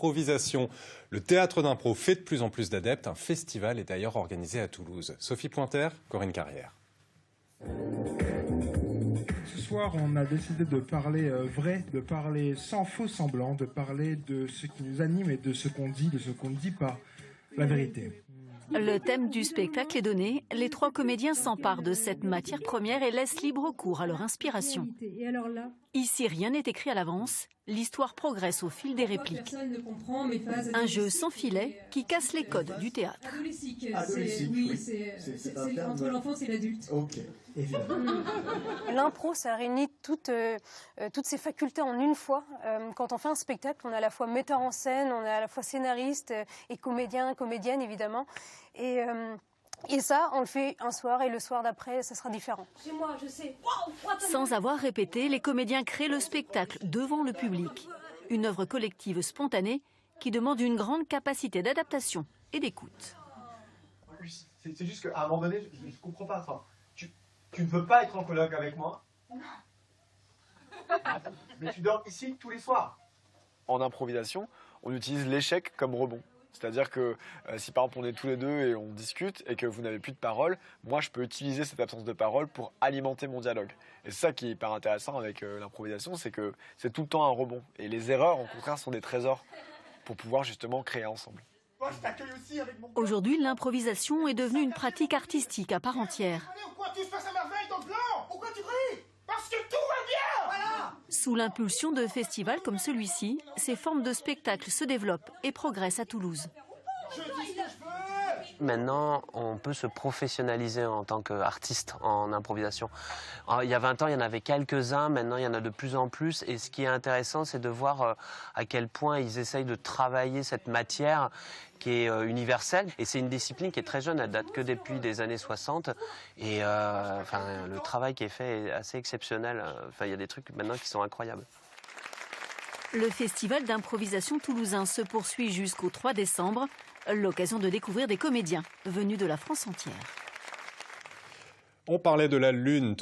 l'improvisation. Le théâtre d'impro fait de plus en plus d'adeptes. Un festival est d'ailleurs organisé à Toulouse. Sophie Pointer, Corinne Carrière. Ce soir, on a décidé de parler vrai, de parler sans faux semblant, de parler de ce qui nous anime et de ce qu'on dit, de ce qu'on ne dit pas, la vérité. Le thème du spectacle est donné. Les trois comédiens s'emparent de cette matière première et laissent libre cours à leur inspiration. Ici, rien n'est écrit à l'avance. L'histoire progresse au fil des répliques. Un jeu sans filet qui casse les codes du théâtre. Oui, c'est entre l'enfance et l'adulte. Okay. L'impro, ça réunit toutes ces facultés en une fois. Quand on fait un spectacle, on est à la fois metteur en scène, on est à la fois scénariste et comédien, comédienne évidemment. Et ça, on le fait un soir et le soir d'après, ça sera différent. Chez moi, je sais. Sans avoir répété, les comédiens créent le spectacle devant le public. Une œuvre collective spontanée qui demande une grande capacité d'adaptation et d'écoute. C'est juste qu'à un moment donné, je ne comprends pas. Enfin, tu ne veux pas être en colloque avec moi? Non. Mais tu dors ici tous les soirs. En improvisation, on utilise l'échec comme rebond. C'est-à-dire que si par exemple on est tous les deux et on discute et que vous n'avez plus de parole, moi je peux utiliser cette absence de parole pour alimenter mon dialogue. Et c'est ça qui est hyper intéressant avec l'improvisation, c'est que c'est tout le temps un rebond. Et les erreurs, au contraire, sont des trésors pour pouvoir justement créer ensemble. Moi, je t'accueille aussi avec mon... Aujourd'hui, l'improvisation est devenue une pratique artistique à part entière. Pourquoi tout se passe à merveille dans le plan? Pourquoi tu cries? Parce que tout va bien. Voilà. Sous l'impulsion de festivals comme celui-ci, ces formes de spectacles se développent et progressent à Toulouse. Je dis ce que je veux. Maintenant, on peut se professionnaliser en tant qu'artiste en improvisation. Alors, il y a 20 ans, il y en avait quelques-uns, maintenant il y en a de plus en plus. Et ce qui est intéressant, c'est de voir à quel point ils essayent de travailler cette matière qui est universelle. Et c'est une discipline qui est très jeune, elle date que depuis des années 60. Et le travail qui est fait est assez exceptionnel. Enfin, il y a des trucs maintenant qui sont incroyables. Le festival d'improvisation toulousain se poursuit jusqu'au 3 décembre. L'occasion de découvrir des comédiens venus de la France entière. On parlait de la Lune.